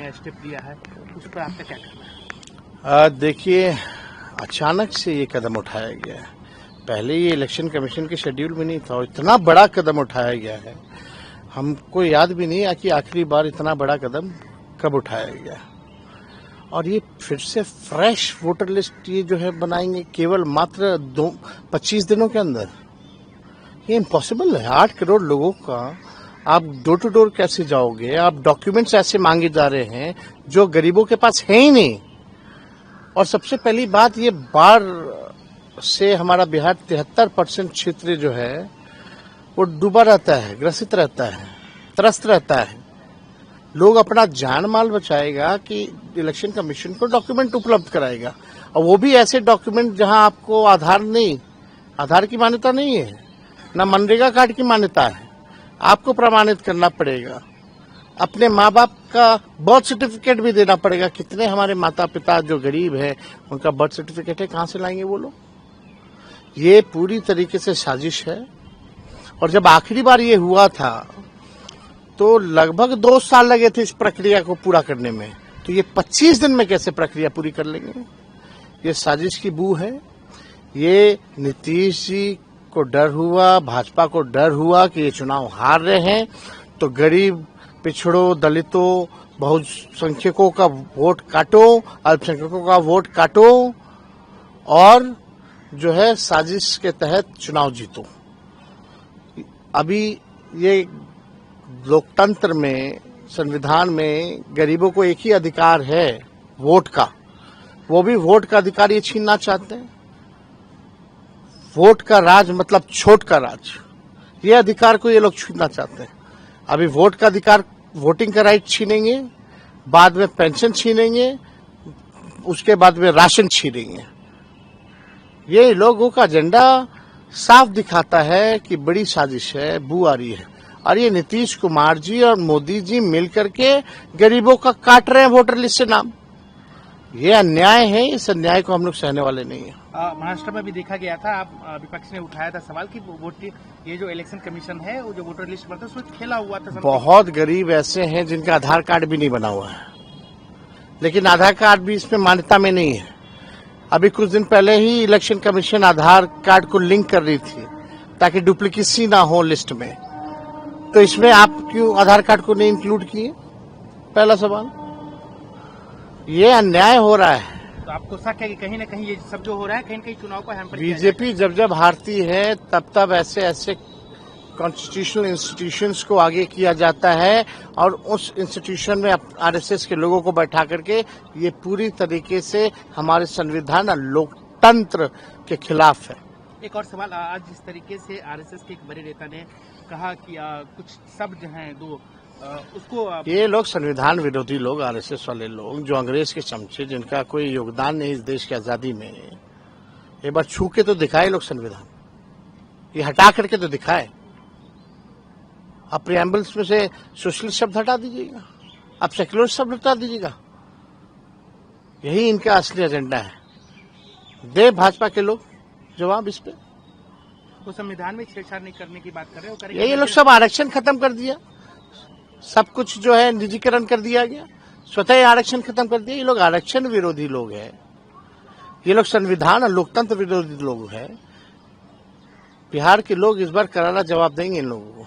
नया स्टेप लिया है, उस पर आपका क्या कहना है? देखिए, अचानक से ये कदम उठाया गया है। पहले ये इलेक्शन कमीशन के शेड्यूल में नहीं था और इतना बड़ा कदम उठाया गया है, हमको याद भी नहीं है कि आखिरी बार इतना बड़ा कदम कब उठाया गया। और ये फिर से फ्रेश वोटर लिस्ट ये जो है बनाएंगे केवल मात्र 25 दिनों के अंदर। ये इम्पॉसिबल है। 8 करोड़ लोगों का आप डोर टू डोर कैसे जाओगे? आप डॉक्यूमेंट्स ऐसे मांगे जा रहे हैं जो गरीबों के पास है ही नहीं। और सबसे पहली बात, ये बाढ़ से हमारा बिहार 73% क्षेत्र जो है वो डूबा रहता है, ग्रसित रहता है, त्रस्त रहता है। लोग अपना जान माल बचाएगा कि इलेक्शन कमीशन को डॉक्यूमेंट उपलब्ध कराएगा, और वो भी ऐसे डॉक्यूमेंट जहां आपको आधार की मान्यता नहीं है, ना मनरेगा कार्ड की मान्यता है। आपको प्रमाणित करना पड़ेगा, अपने माँ बाप का बर्थ सर्टिफिकेट भी देना पड़ेगा। कितने हमारे माता पिता जो गरीब है उनका बर्थ सर्टिफिकेट है, कहां से लाएंगे वो लोग? ये पूरी तरीके से साजिश है। और जब आखिरी बार ये हुआ था तो लगभग 2 साल लगे थे इस प्रक्रिया को पूरा करने में, तो ये 25 दिन में कैसे प्रक्रिया पूरी कर लेंगे? ये साजिश की बू है। ये नीतीश जी को डर हुआ, भाजपा को डर हुआ कि ये चुनाव हार रहे हैं तो गरीब, पिछड़ों, दलितों, बहुसंख्यकों का वोट काटो, अल्पसंख्यकों का वोट काटो और जो है साजिश के तहत चुनाव जीतो। अभी ये लोकतंत्र में, संविधान में गरीबों को एक ही अधिकार है, वोट का। वो भी वोट का अधिकार ये छीनना चाहते हैं। वोट का राज मतलब छोट का राज, ये अधिकार को ये लोग छीनना चाहते हैं। अभी वोट का अधिकार, वोटिंग का राइट छीनेंगे, बाद में पेंशन छीनेंगे, उसके बाद में राशन छीनेंगे। ये लोगों का एजेंडा साफ दिखाता है कि बड़ी साजिश है, बू आ रही है। और ये नीतीश कुमार जी और मोदी जी मिलकर के गरीबों का काट रहे हैं वोटर लिस्ट से नाम। ये अन्याय है, इस अन्याय को हम लोग सहने वाले नहीं है। महाराष्ट्र में भी देखा गया था, आप विपक्ष ने उठाया था सवाल कि ये जो इलेक्शन कमीशन है, वो जो वोटर लिस्ट बनता है उसमें खेला हुआ था। बहुत गरीब ऐसे हैं जिनका आधार कार्ड भी नहीं बना हुआ है, लेकिन आधार कार्ड भी इसमें मान्यता में नहीं है। अभी कुछ दिन पहले ही इलेक्शन कमीशन आधार कार्ड को लिंक कर रही थी ताकि डुप्लीकेसी ना हो लिस्ट में, तो इसमें आप क्यों आधार कार्ड को नहीं इंक्लूड किए? पहला सवाल। ये अन्याय हो रहा है। तो आपको शक है कि कहीं ना कहीं ये सब जो हो रहा है कहीं ना कहीं चुनाव को हैम्पर? बीजेपी जब हारती है तब ऐसे कॉन्स्टिट्यूशनल इंस्टीट्यूशंस को आगे किया जाता है और उस इंस्टीट्यूशन में आरएसएस के लोगों को बैठा करके ये पूरी तरीके से हमारे संविधान और लोकतंत्र के खिलाफ है। एक और सवाल, आज जिस तरीके से आरएसएस के एक बड़े नेता ने कहा कि कुछ शब्द हैं दो, उसको ये लोग संविधान विरोधी लोग, आरएसएस वाले लोग जो अंग्रेज के चमचे, जिनका कोई योगदान नहीं इस देश की आजादी में, एक बार छू के तो दिखाए लोग संविधान, ये हटा करके तो दिखाए। आप प्रिएम्बल्स में से सोशलिस्ट शब्द हटा दीजिएगा, आप सेक्युलर शब्द हटा दीजिएगा। यही इनका असली एजेंडा है। दे भाजपा के लोग जवाब इस पे। वो संविधान में छेड़छाड़ नहीं करने की बात कर रहे हो। ये लोग सब आरक्षण खत्म कर दिया, सब कुछ जो है निजीकरण कर दिया गया, स्वतः आरक्षण खत्म कर दिया। ये लोग आरक्षण विरोधी लोग हैं, ये लोग संविधान और लोकतंत्र विरोधी लोग हैं। बिहार के लोग इस बार करारा जवाब देंगे इन लोगों को।